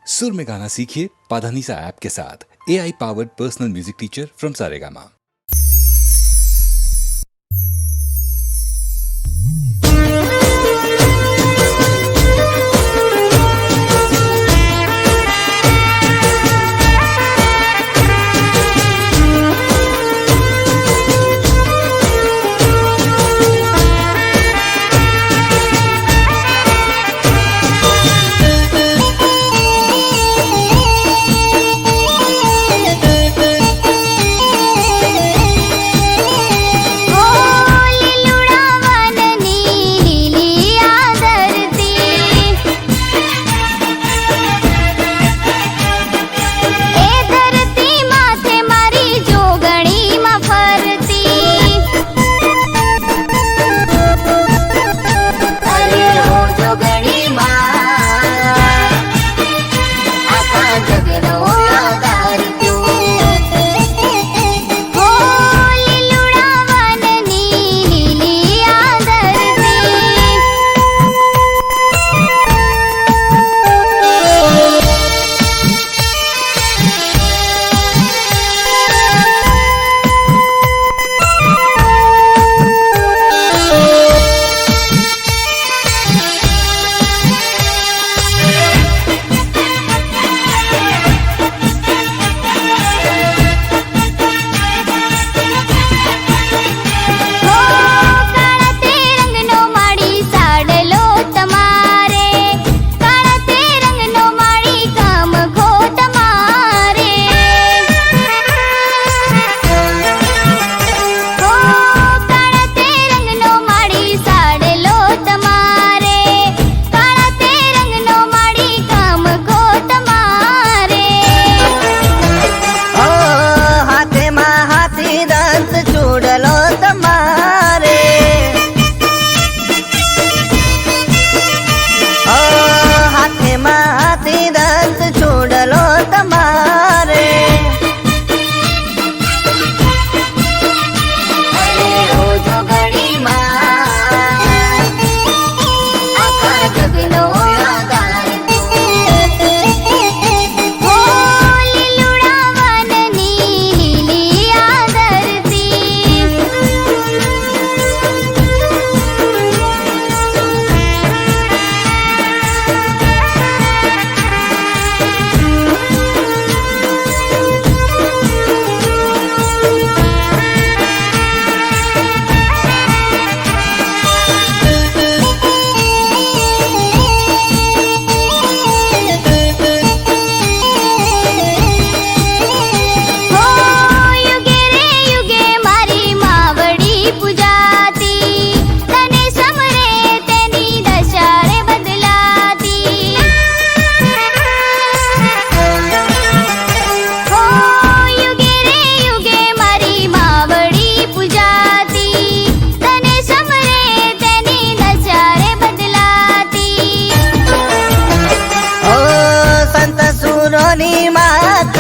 सुर में गाना सीखिए पाधानीसा ऐप के साथ। AI powered personal music teacher from Saregama.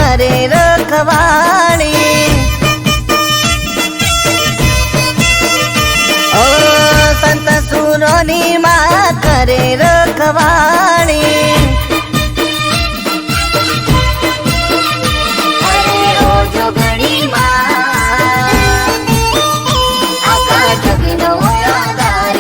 करे रखवाणी ओ संत सुरोनी माँ करे रखवाणी अरे ओ जोगणी माँ आका जगनो आधार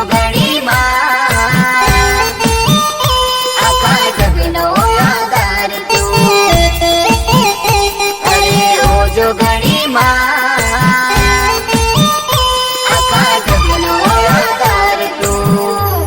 જોગણી માં આખા જગનો આધાર તું અરે ઓ જોગણી માં આખા જગનો આધાર તું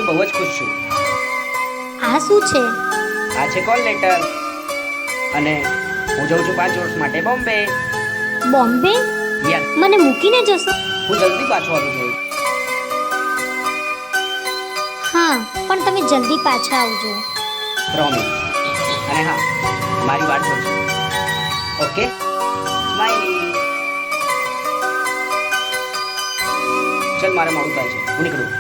બહુ જ ખુશ છું. આ શું છે? આ છે કોલ લેટર અને હું જઉં છું 5 વર્ષ માટે બોમ્બે. બોમ્બે? યસ, મને મૂકીને જશો? હું જલ્દી પાછો આવી જઈશ. હા, પણ તમે જલ્દી પાછા આવજો. પ્રોમિસ. અને હા, મારી વાત જોજો. Okay, smiley. ચલ, મારે મોડું થાય છે, હું નીકળું.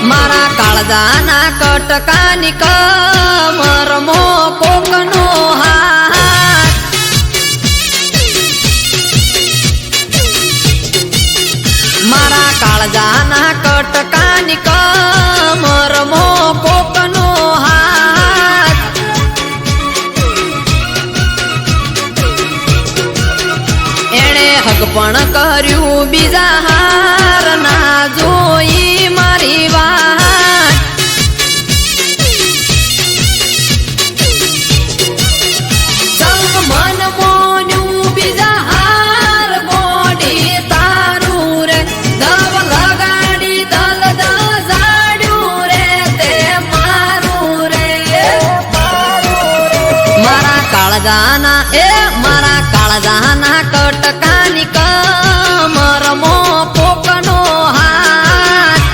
મારા કાળજાના કટકાની કમરમો કોકનો હાથ, મારા કાળજાના કટકાની કમરમો કોકનો હાથ, એણે હક પણ કર્યું બીજા હાર ના જોઈ મારી વાત, સંગ મન મોન્યું બીજા હાર ગોડી તારું રે, દવ લગાડી દલ દજાડ્યું રે તે મારું રે, મારા કાળજાના મારા કાળજાના કટકાની કમરમો કોકનો હાથ,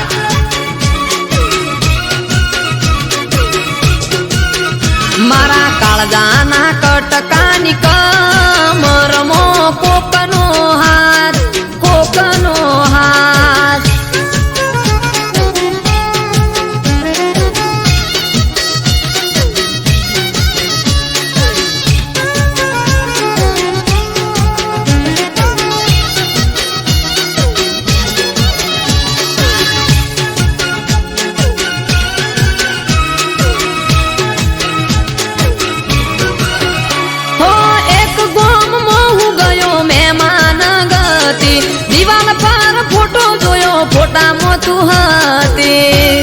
મારા કાળજાના કટકાની કમરમો કોકનો હાથ, કોકનો હાથ. હો એક ગોમમાં હું ગયો મહેમાન ગતિ, દિવાલ પર ફોટો જોયો ફોટામાં તું હતી,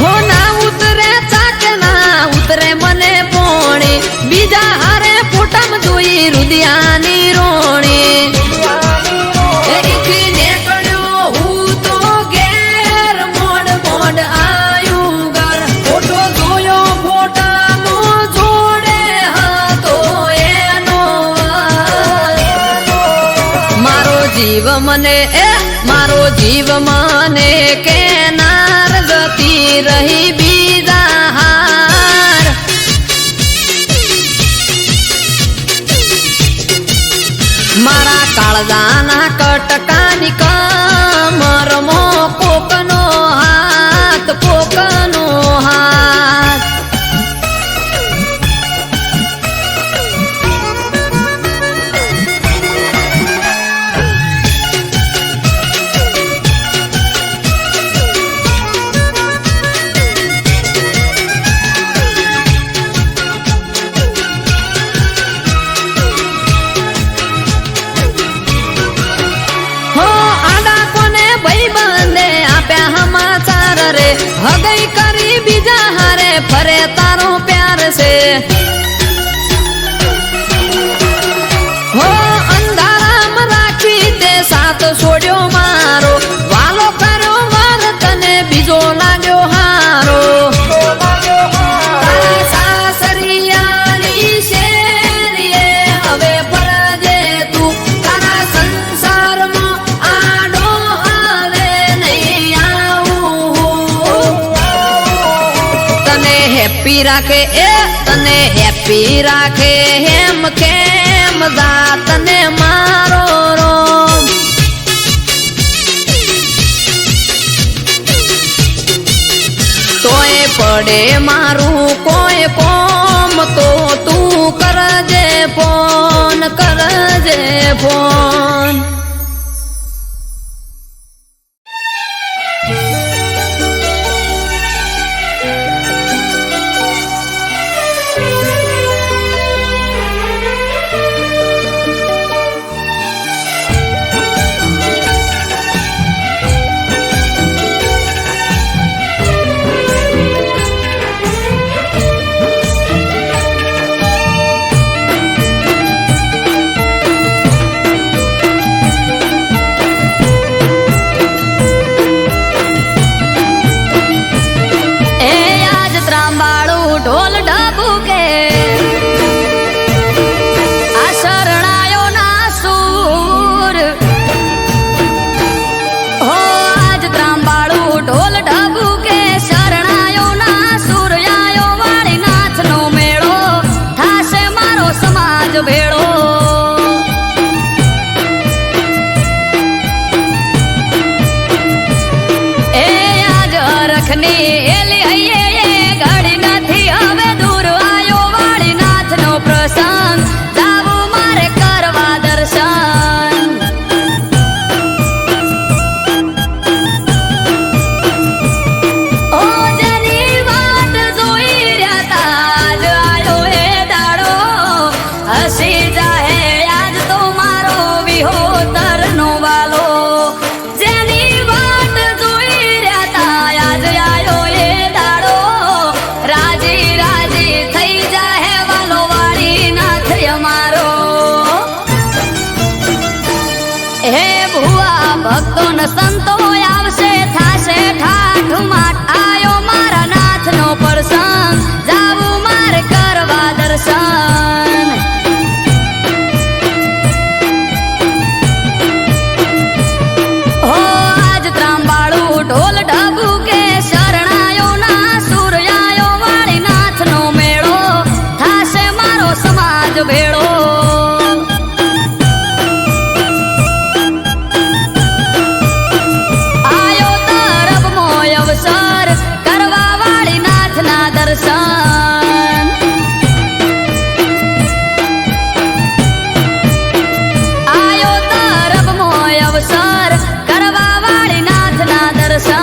હો ના ઉતરે ચાકે ના ઉતરે મને પોણી, બીજા હારે ફોટામાં જોઈ રુદિયાની રોણી, એથી નીકળ્યો હું તો ઘેર મોડ મોડ આયું ઘર, ફોટો જોયો ફોટાનો જોડે હતો એનો, મારો જીવ મને મારો જીવ મને કેનાર જતી રહી બીજા હાર, મારા કાળજાના કટકાની કમરમો કોકનો હાથ, કોકનો હાથ. હો આડા કોને ભાઈબંધે આપ્યા સમાચાર રે, હગઈ કરી બીજા હારે ફરે તારો પ્યાર છે, હો અંધારામાં રાખી તે સાથ છોડ્યો મારો, વાલો કર્યો વાર તને બીજો લાગ્યો હારો, તારા સાસરિયાની શેરીએ હવે ફરજે તું, તારા સંસારમાં આડો આવે નહીં આવું, તને હેપી રાખે તને હેપી રાખે હેમ કેમ જા તને મારો રોમ, તોય પડે મારું કોઈ કોમ તો તું કરજે ફોન કરજે ફોન. ઢોલ ઢબુકે આ શરણાયો ના સૂર હો આજ ત્રાંબાળું ઢોલ ઢબુકે શરણાયો ના સૂર આયો વાળી નાથ નો મેળો થાશે મારો સમાજ ભેળો. એ આજ રખની એલી હૈયે પ્રસંગ જાવું મારે કરવા દર્શન. ઓ જેની વાટ જોઈ રહ્યા તાજ આયો એ દાડો હસી જાહે આજ તો મારો વિહોતર નો વાલો. જેની વાટ જોઈ રહ્યા તા આજ આયો એ દાડો રાજી રાજી થઈ જાહે વાલો મારો. હે ભુવા ભક્તો ન સંતો આવશે થાશે ઠાઠ માઠ આયો મારા નાથ નો પ્રસંગ જાવું મારે કરવા દર્શન. હો આજ ત્રાંબાળું ઢોલ ઢબુકે શરણાયો ના સૂર આયો વાળી નાથ નો મેળો થાશે મારો સમાજ ભેળો. આયો તરફ મોય અવસર કરવા વાળી નાથ ના દર્શન. આયો તરફ મોય અવસર કરવા વાળી નાથ ના દર્શન.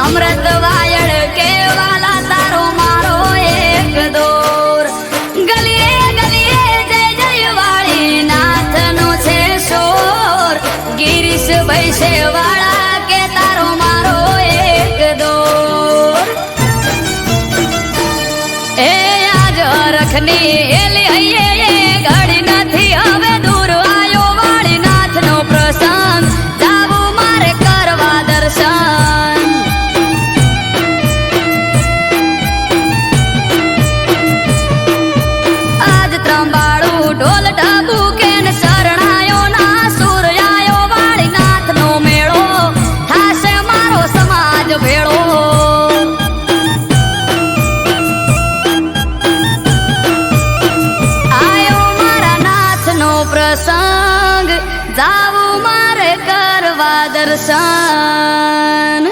અમૃત વાયળ કેવાલા તારો મારો એક દોર ગલીએ ગલીએ જય જય વાળી નાથનો છે શોર ગિરીશ વૈશે વાળા કે તારો મારો એક દોર એ આજ રખની એલી હૈયે ઘડી નથી હવે દૂર આયો વાળી નાથનો પ્રસંગ જાવું મારે કરવા દર્શન આજ ત્રંબાળું ઢોલ ઢાબુ કે શરણાયો ના સુર આયો વાળી નાથનો મેળો થાશે મારો સમાજ ભેળો આયો મારા નાથનો પ્રસંગ જાવું મારે કરવા દર્શન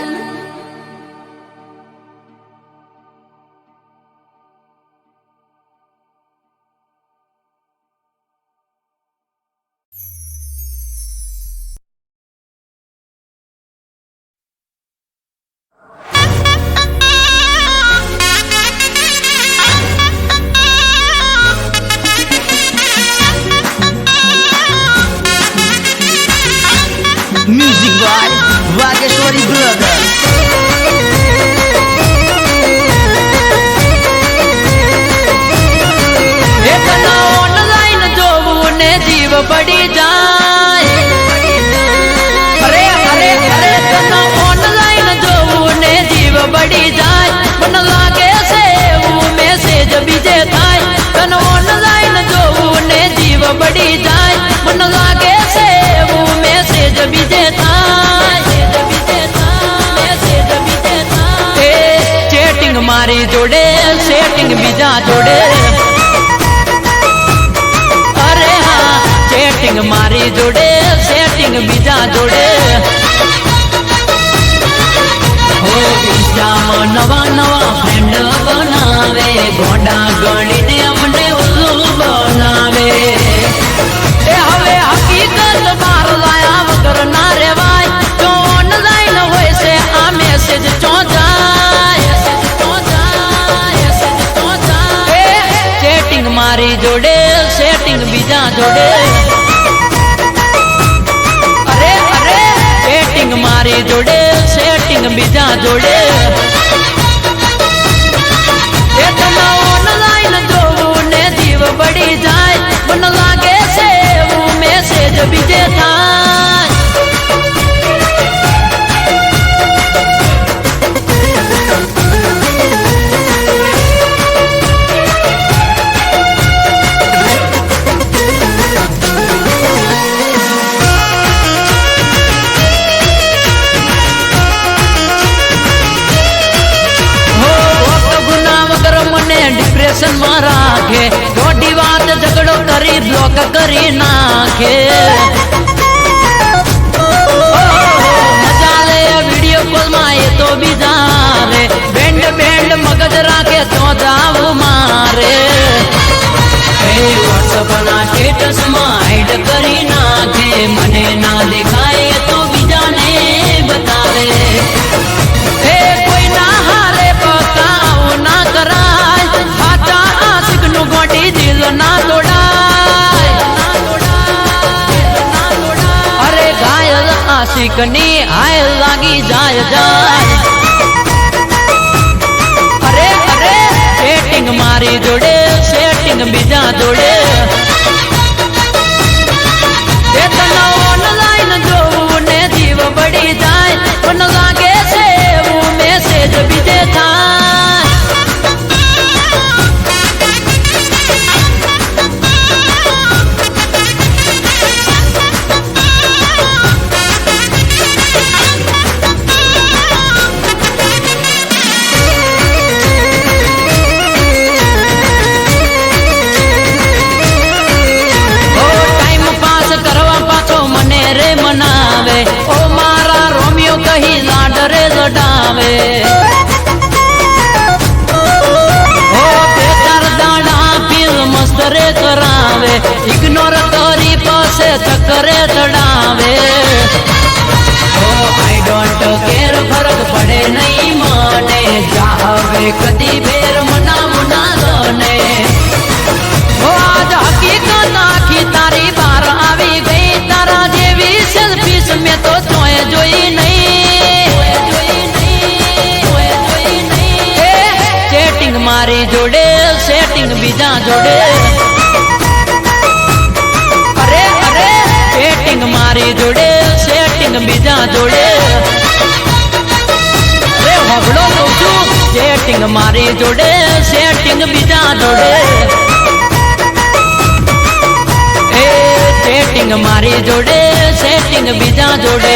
Music by Vageshwari Brothers. Online જોવું ને જીવ પડી જાય અરે અરે અરે તને ઓનલાઈન જોવું ને જીવ પડી જાય મને લાગે છે એવું મેસેજ બીજે થાય તને ઓનલાઈન જોવું ને જીવ પડી જાય મને લાગે છે એવું મેસેજ બીજે ચેટિંગ મારી જોડે સેટિંગ બીજા જોડે અરે હા ચેટિંગ મારી જોડે સેટિંગ બીજા જોડે હો ઇન્સ્ટામાં નવા નવા ફ્રેન્ડ બનાવે ગોડા ગણીને અમને ઉલ્લુ બનાવે એ હવે હકીકત માર લાયા વગર ના રેવાય જો ઓનલાઈન હોય છે આ મેસેજ ચો જાય ચેટિંગ મારી જોડે સેટિંગ બીજા જોડે અરે અરે ચેટિંગ મારી જોડે સેટિંગ બીજા જોડે એ તમે ઓનલાઈન જોવું ને જીવ પડી જાય મને લાગે છે એવું મેસેજ બીજે થાય ડિપ્રેશન માં રાખે ખોટી વાત ઝઘડો કરી બ્લોક કરી નાખે મજા લે વિડીયો કોલ માં એ તો બીજા રે બેન્ડ બેન્ડ મગજ રાખે તો જાવ મારે વોટ્સઅપ ના સ્ટેટસ માં હાઈડ કરી નાખે મને ના દેખાય તો બીજાને બતાવે એ કોઈ ના હારે પકાવ ના કરાય સાચા આશિક નું ગોટી દિલ ના તોડાય અરે ઘાયલ આશિક ની હાયલ લાગી જાય જાય અરે અરે સેટિંગ મારી જોડે સેટિંગ બીજા જોડે ઓનલાઈન જોવું ને જીવ પડી જાય પણ લાગે છે એવું મેસેજ બીજે થાય લડાવે ઓ બેકાર દાડા ફિલ્મ મસ્ત રે કરાવે ઇગ્નોર કરી પાસે ચક્કરે ચડાવે ઓ આઈ ડોન્ટ કેર ફરક પડે નહીં હવે કદી ફેર મનાવું ના દોને આજ હકીકત આખી તારી બહાર આવી ગઈ તારા જેવી સેલ્ફીસ મેં તો તોય જોઈ નહીં ચેટિંગ મારી જોડે સેટિંગ બીજા જોડે અરે અરે ચેટિંગ મારી જોડે સેટિંગ બીજા જોડે અરે હબળો કહું છું ચેટિંગ મારી જોડે સેટિંગ બીજા જોડે સેટિંગ મારી જોડે સેટિંગ બીજા જોડે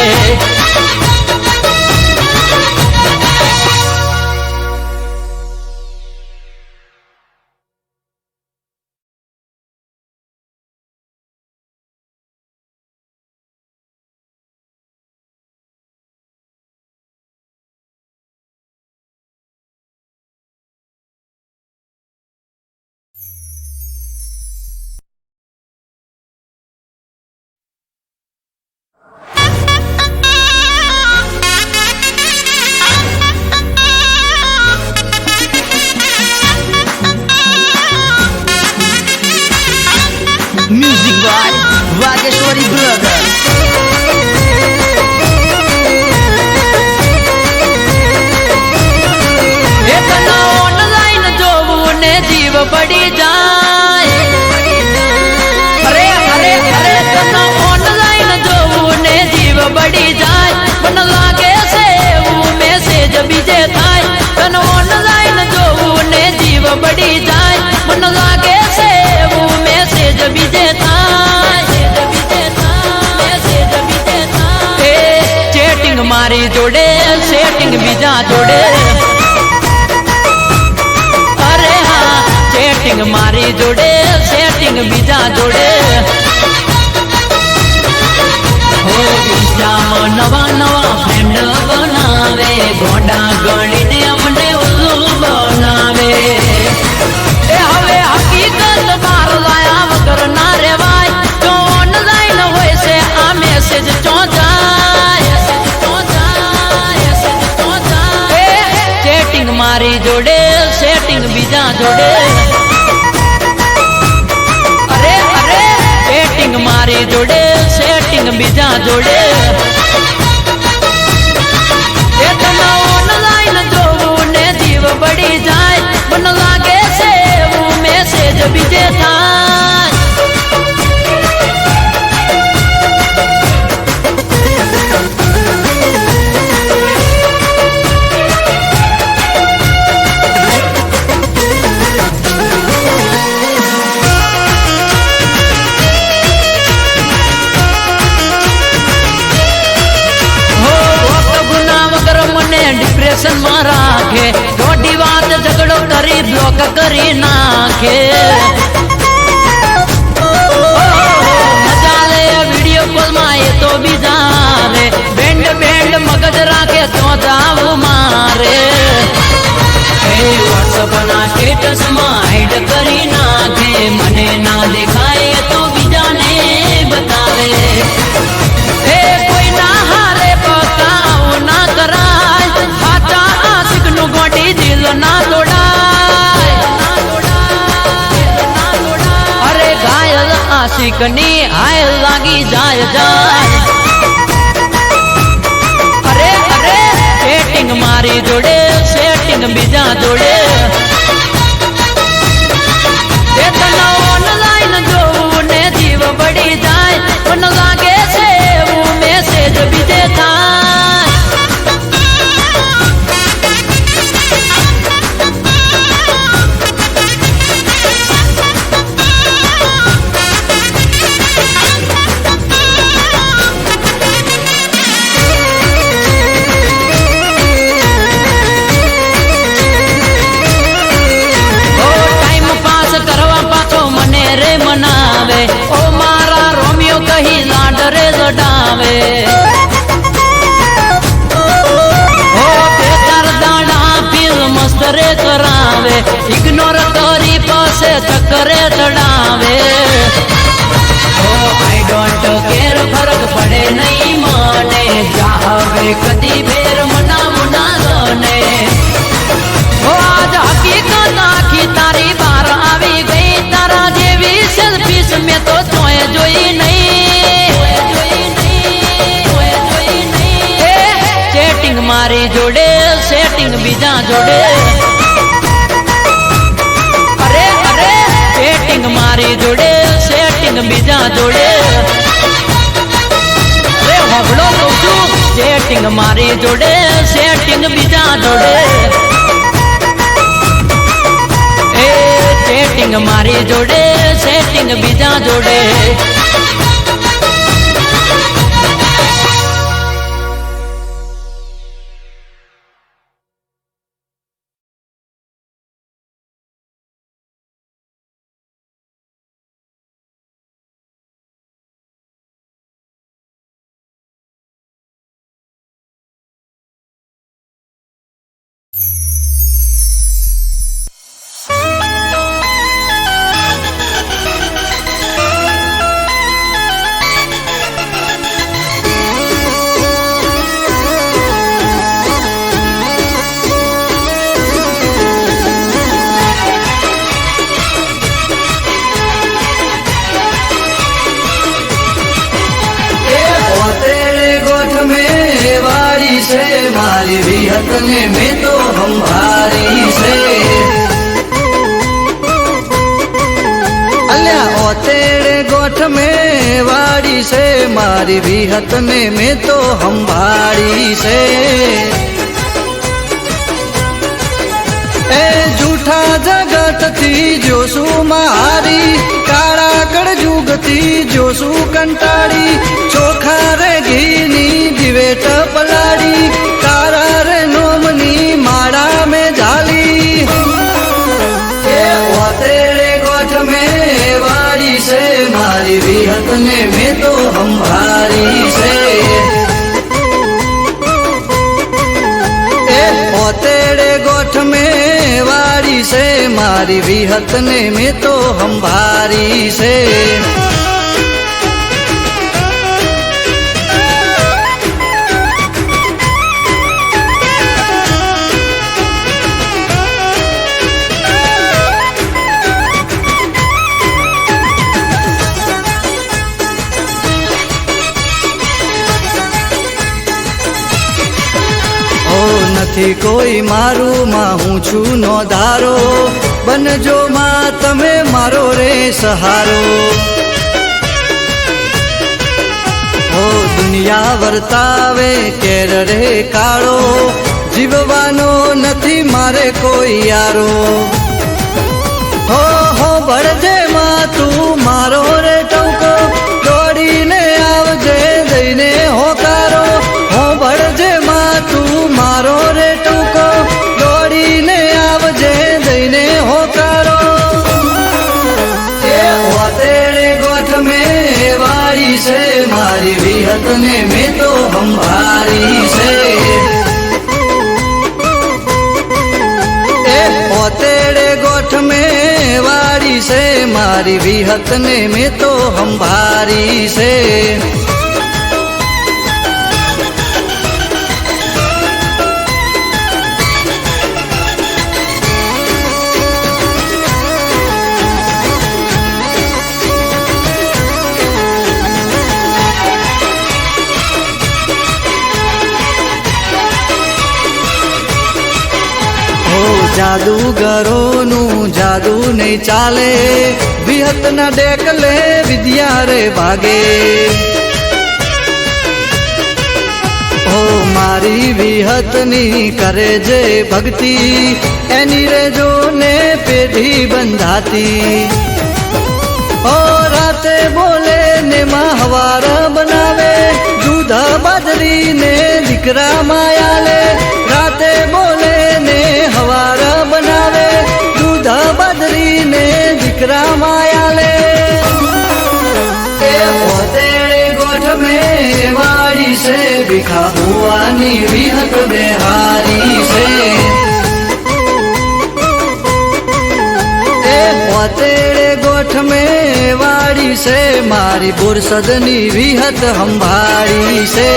Music by Vageshwari Brothers. Online જોવું ને જીવ પડી જાય અરે અરે અરે તને ઓનલાઈન જોવું ને જીવ પડી જાય મને લાગે છે એવું મેસેજ બીજે થાય તને ઓનલાઈન જોવું ને જીવ પડી જાય મને લાગે છે એવું મેસેજ બીજે ચેટિંગ મારી જોડે સેટિંગ બીજા જોડે અરે હા ચેટિંગ મારી જોડે સેટિંગ બીજા જોડે હો ઇન્સ્ટામાં નવા નવા ફ્રેન્ડ બનાવે ગોડા ગણીને અમને ઉલ્લુ બનાવે હવે હકીકત બહાર લાયા વગર ના રેવાય જો ઓનલાઈન હોય છે આ મેસેજ ચો જાય ચેટિંગ મારી જોડે સેટિંગ બીજા જોડે અરે અરે ચેટિંગ મારી જોડે સેટિંગ બીજા જોડે ઓનલાઈન જોવું ને જીવ પડી જાય મને લાગે છે એવું મેસેજ બીજે થાય ડિપ્રેશન માં રાખે દોઢી વાત ઝઘડો કરી બ્લોક કરી નાખે મજા લે વિડીયો કોલ માં એ તો બીજા રે બેન્ડ બેન્ડ મગજ રાખે તો જાવું મારે વોટ્સઅપ ના સ્ટેટસ માં હાઈડ કરી નાખે મને ના દેખાય તો બીજાને બતાવે કોઈ ના હારે પકાવ ના કરાય હાચા આશિક નું ગોડી દિલ ના તોડાય અરે ઘાયલ આશિક ની હાયલ લાગી જાય જાય અરે અરે સેટિંગ મારી જોડે સેટિંગ બીજા જોડે ઓનલાઈન જોવું ને જીવ પડી જાય પણ લાગે છે એવું મેસેજ બીજે થાય મનાવે ઓ મારા રોમિયો કહી લાડ રે લડાવે ઓ બેકાર દાડા ફિલ મસ્ત રે કરાવે ઇગ્નોર કરી પાસે ચક્કરે ચડાવે ઓ આઈ ડોન્ટ કેર ફરક પડે નહીં મને જાવે કદી ફેર મનાવું ના દોને ઓ બીજા જોડે અરે અરે સેટિંગ મારી જોડે સેટિંગ બીજા જોડે અરે હોબળો કહું છું સેટિંગ મારી જોડે સેટિંગ બીજા જોડે એ સેટિંગ મારી જોડે સેટિંગ બીજા જોડે मारी विहत ने में तो हम भारी से अल्या ओतेड़े गोठ में वाड़ी से मारी विहत ने में तो हम भारी से ए झूठा जगत थी जोसु मारी काड़ा कड़ जुग थी जोसु कंटाड़ी चोखा रे घीनी दिवेट पलाड़ी तारा रे नोमनी माड़ा में झाली तेरे गोठ में वाड़ी से मारी विहत ने में तो हम भारी से तेरे गोठ में वाड़ी से मारी विहत ने में तो हम भारी से નથી કોઈ મારું માં હું છું નો ધારો બનજો માં તમે મારો રે સહારો ઓ દુનિયા વર્તાવે કેર રે કાળો જીવવાનો નથી મારે કોઈ યારો હો ભળજે માં તું મારો રે ટંકો દોડીને આવજે દઈને હોકારો હો ભળજે માં તું मारो रे टूको दौड़ीने आवजे दईने होकारो तेरे गोठ में वाड़ी से मारी विहत ने में तो हम भारी से तेरे गोठ में वाड़ी से मारी विहत ने में तो हम भारी से જાદુગરોનું જાદુ નહીં ચાલે વિહતના ડેકલે વિદ્યા રે ભાગે ઓ મારી વિહતની કરે જે ભક્તિ એની રે જોને પેઢી બંધાતી ઓ રાતે બોલે ને માં હવાર બનાવે દૂધ બાજરી ને દીકરા માયાલે રાતે બોલે ને હવાર बनावे दूध बदरी ने दिकरा मायाले तेरे गोठ में वाड़ी से बिखा हुआनी विहत बिहारी से तेरे गोठ में वाड़ी से मारी बुरसदनी विहत हम भारी से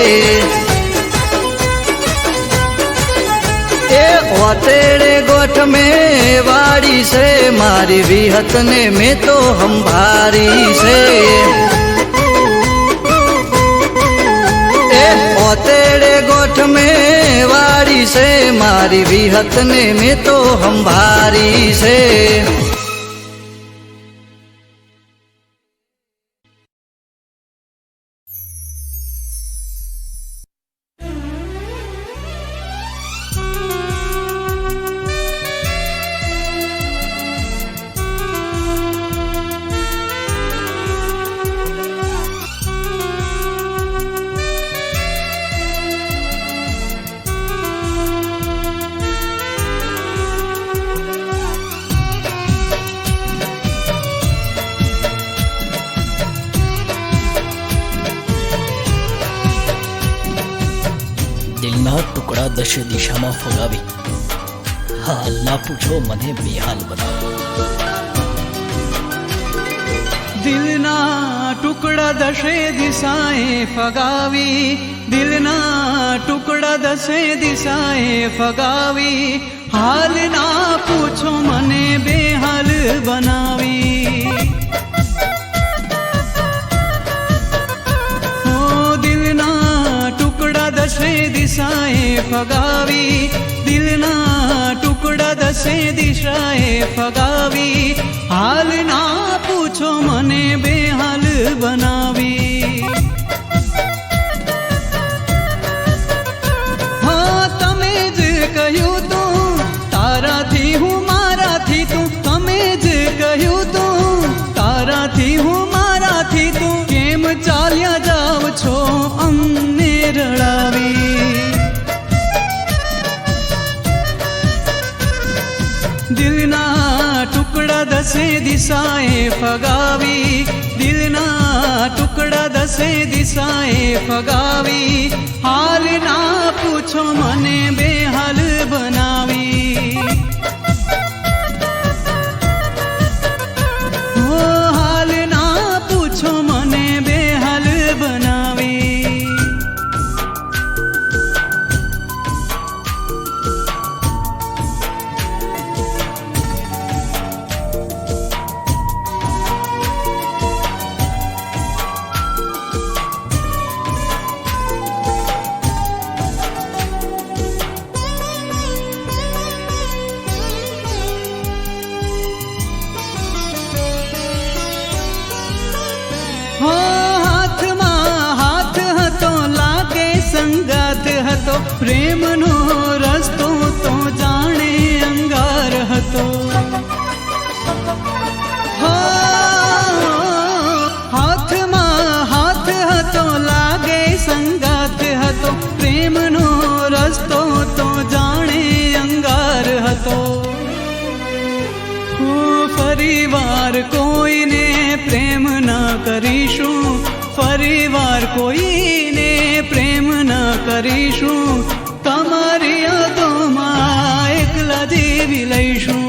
तेरे गोठ में वाड़ी से मारी विहत ने में तो हम भारी से बोतेड़े गोठ में वाड़ी से मारी विहत ने में तो हम भारी से। દિલના ટુકડા દશે દિશામાં ફોલાવી હાલના પૂછો મને બેહાલ બનાવી। દિલના ટુકડા દશે દિશાએ ફગાવી, દિલના ટુકડા દશે દિશાએ ફગાવી, હાલ ના પૂછો મને બેહાલ બનાવી। દશે દિશાએ ફગાવી, દિલના ટુકડા દશે દિશાએ ફગાવી, હાલ ના પૂછો મને બેહાલ બનાવી। હા તમે જ કહ્યું તું તારાથી હું મારાથી તું, તમે જ કહ્યું તું તારાથી હું મારાથી તું, કેમ ચાલ્યા જાવ છો અમને રડાવી। દિલના ટુકડા દશે દિશાએ ફગાવી, દિલના ટુકડા દશે દિશાએ ફગાવી, હાલ ના પૂછો મને બેહાલ બનાવી। હાલ ના પૂછો મને બેહાલ બનાવી। સંગાત હતો પ્રેમનો રસ્તો તો જાણે અંગાર હતો। હાથમાં હાથ હતો લાગે સંગાત હતો, પ્રેમનો રસ્તો તો જાણે અંગાર હતો। ફરીવાર કોઈને પ્રેમ ના કરીશું, ફરીવાર કોઈને પ્રેમ ના કરીશું, તમારી યાદોમાં એકલા જીવી લઈશું।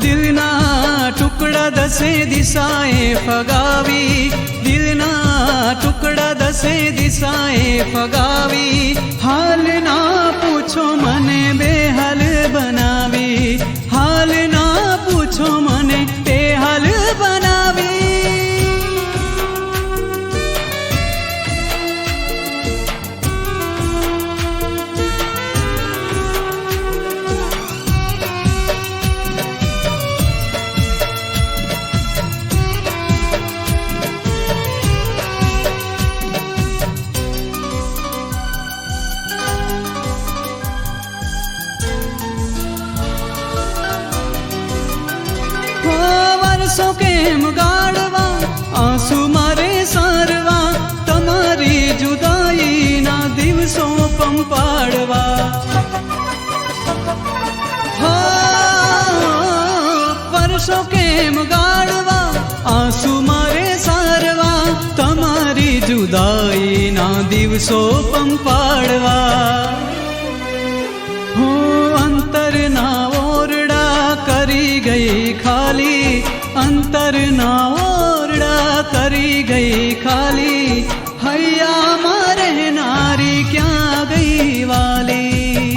દિલના ટુકડા દશે દિશાએ ફગાવી, દિલના ટુકડા દશે દિશાએ ફગાવી, હાલ ના પૂછો મને બેહાલ બનાવી। હાલ ના પૂછો મને બેહાલ બનાવી। વર્ષો કેમ ગાળવા, આંસુ મારે સારવા, તમારી જુદાઈના દિવસો પંપાડવા। વર્ષો કેમ ગાળવા, આંસુ મારે સારવા, તમારી જુદાઈના દિવસો પંપાડવા। અંતરના ઓરડા કરી ગઈ ખાલી, અંતરના ઓરડા કરી ગઈ ખાલી, હૈયામાં રહેનારી ક્યાં ગઈ વાલી।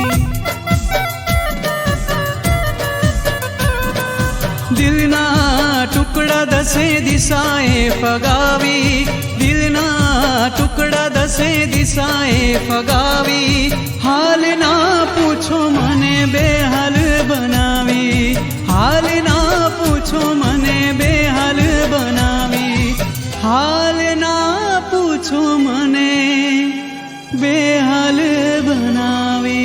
દિલના ટુકડા દશે દિશાએ ફગાવી, દિલના ટુકડા દસે દિશાએ ફગાવી, હાલ ના પૂછો મને બેહાલ બનાવી, હાલ ના પૂછો મને બેહાલ બનાવી, હાલ ના પૂછો મને બેહાલ બનાવી.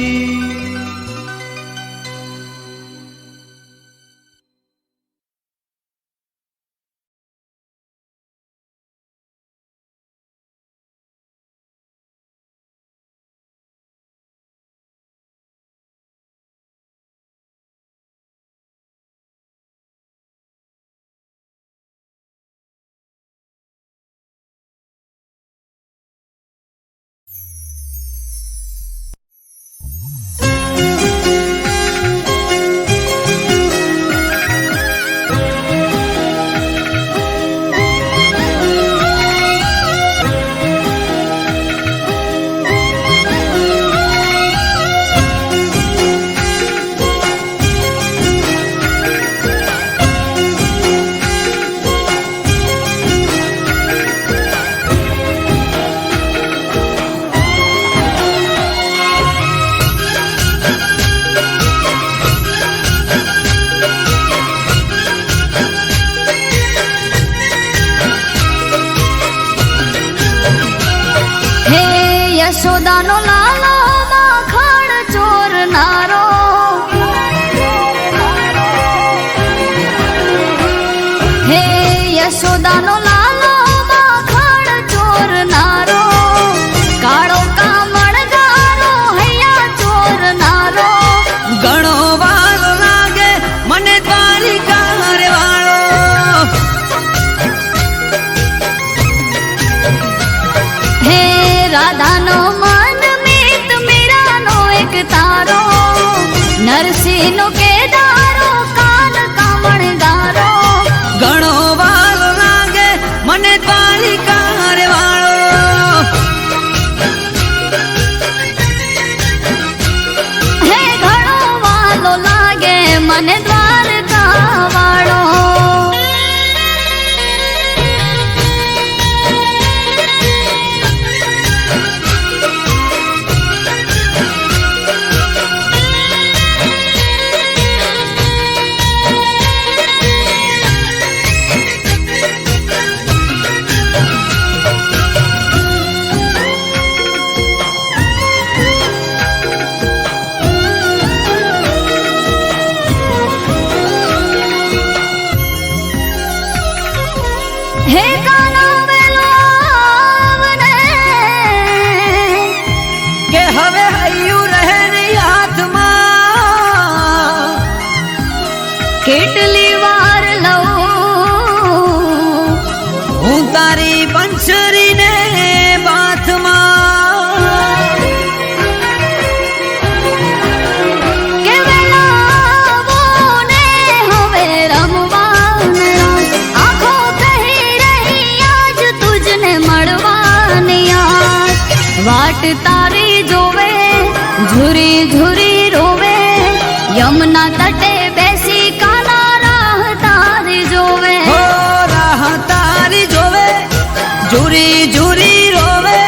યશોદાનો લાલો માખણ ચોરનારો, હે યશોદાનો લાલો માખણ ચોરનારો, કાળો કામણગારો હૈયા ચોરનારો, ઘણો વાલો લાગે મને દ્વારિકા રે વાળો. હે રાધાનો મન મિત મીરાનો એક તારો, નરસિંહનો કેદારો કાન કામણગારો, ઘણો વાલો લાગે મને દ્વારિકા રે વાળો. હે ઘણો વાલો લાગે મને દ્વારકા વાળો. હે કાના વેલો આવને, કે હવે હૈયું રહે નહીં હાથમાં, કેટલી વાર લઉં હું તારી બંસરીને બાથમાં. કે વેલાવો ને હવે રમવાને આંખો કહી રહી આજ તુજને મળવાની આજ, વાટ તારી જોવે ઝુરી ઝુરી રોવે, યમુના તટે બેસી કાના રાહ તારી જોવે. હો રાહ તારી જોવે, ઝુરી ઝુરી રોવે,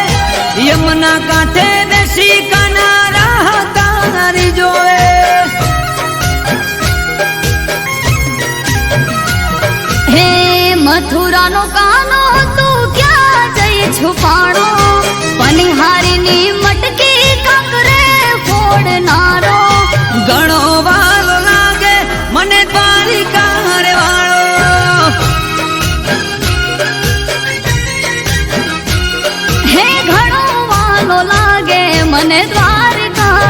યમુના કાંઠે બેસી કાના રાહ તારી જોવે. હે મથુરાનો કાનો તું ક્યાં જઈ છુપાણો, પનિહારીની મટકી કાંકરે ફોડનારો, ઘણો વાલો લાગે મને દ્વારિકા રે વાળો. હે ઘણો વાલો લાગે મને દ્વારકા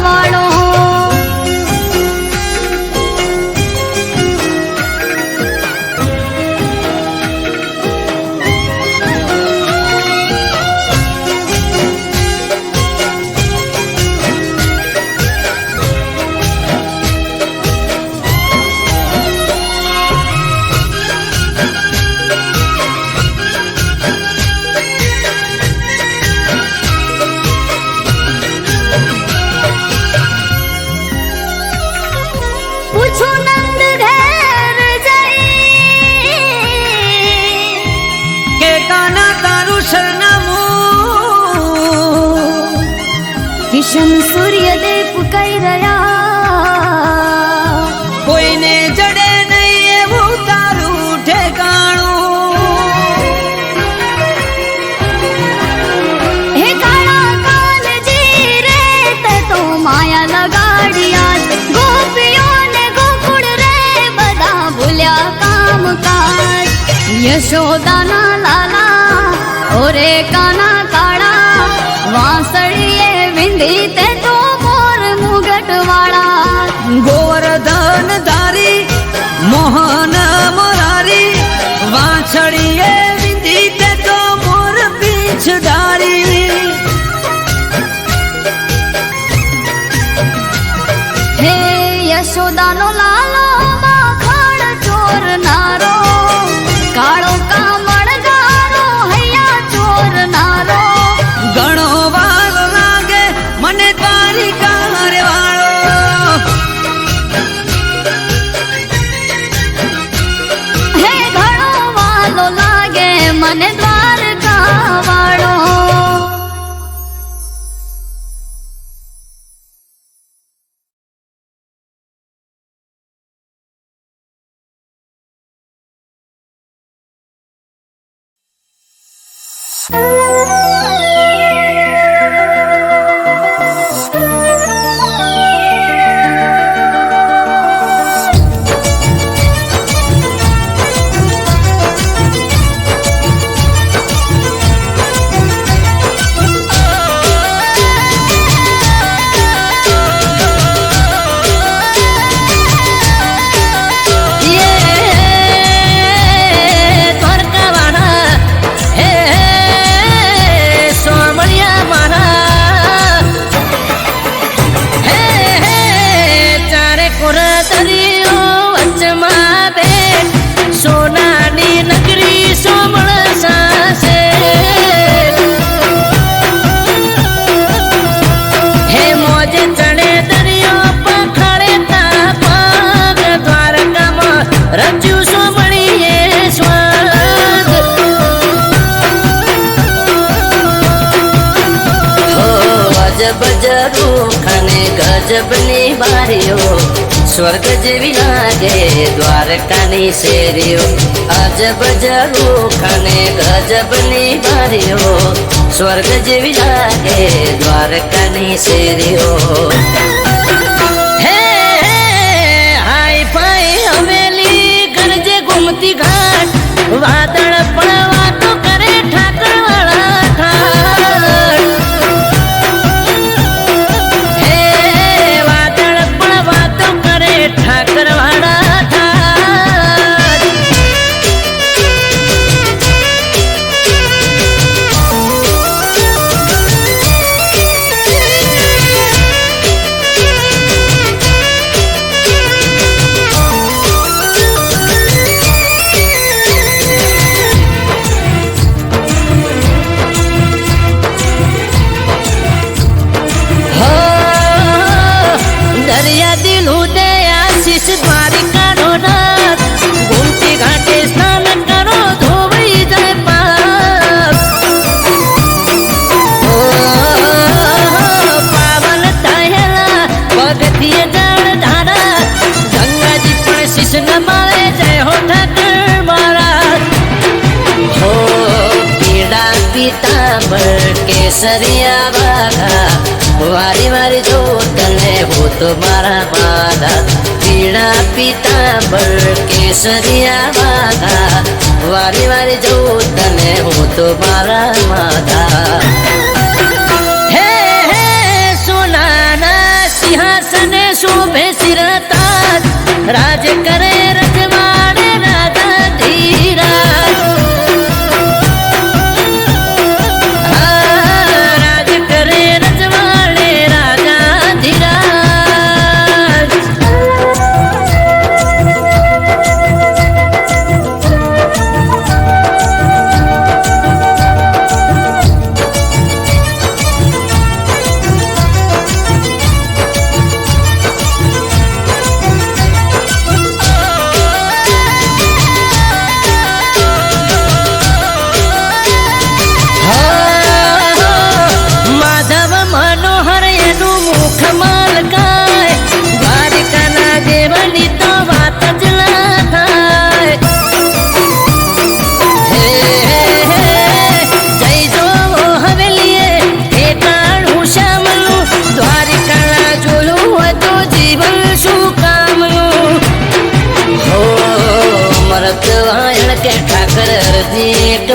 વાળો. કિશન સૂર્યદેવ કઈ રહ્યા કોઈને જડે નહીં એવું તારું ઠેકાણું. હે કાળા કાનજી રે તે તો માયા લગાડિયા ગોપીઓને ગોકુળ રે બધા ભૂલ્યા કામકાજ યશોદાના લાલા ઓરે કાના કાળા વાંસળીએ વિંધી તે તો મોર મુગટ વાળા ગોવર્ધન ધારી મોહન મોરારી વાછડીએ વિંધી તે તો મોર પીછ ડારી. હે યશોદાનો લાલો માખણ ચોરનારો કાળો કામણગારો હૈયા ચોરનારો ઘણો વાલો લાગે મને તારી કાર વાળો. હે ઘણો વાલો લાગે મને દ્વારકા વાળો. ગજબની બારીઓ સ્વર્ગ જેવી લાગે દ્વારકાની શેરીઓ. અજબ જરૂખાને ગજબની બારીઓ સ્વર્ગ જેવી લાગે દ્વારકાની શેરીઓ. હે હાઈ ફાઈ હવેલી ગરજે ગુમતી ઘાટ વાદળ પણ વાતો કરે ઠાકર વાળા ઠાઠ. ઠાકર વાળા ઠાઠ. દરિયા દિલ ઉદયા શિશ દ્વારિકાનો નાથ ગોમતી ઘાટે સ્નાન કરો ધોવાઈ જાય પાપ. પાવન થયેલા પગથિયે જળ ધારા ગંગાજી પણ શિશ નમાવે જય હો ઠાકર મારા. હો પીડા પીતાંબર કેસરિયા વાઘા વારી વારી જો તને હું તો મારા માધા. પીળા પીતાંબર કેસરિયા વાઘા વારી વારી જો તને હું તો મારા માધા. હે હે સોનાના સિંહાસને શોભે શિરતાજ રાજ કરે રજવાડે રાજા ધીરાજ. રાજ કરે રજવાડે રાજા ધીરાજ.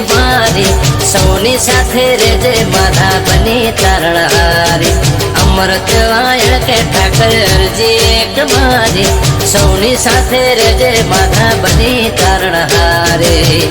મારી સૌની સાથે રેજે માધા બની તારણહારી અમૃત વાયણ કે ઠાકર અરજી એક મારી સૌની સાથે રેજે માધા બની તારણહારી